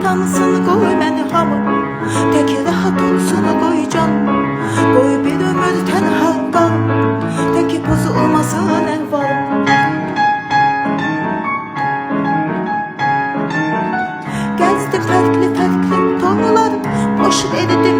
tanısın qoy məni hamı, tək rahat olsun qoy canım. Qoy bir ömür tənha qalım, tək pozulmasın əhvalım. Gəzdim fərqli fərqli torları, boş verdim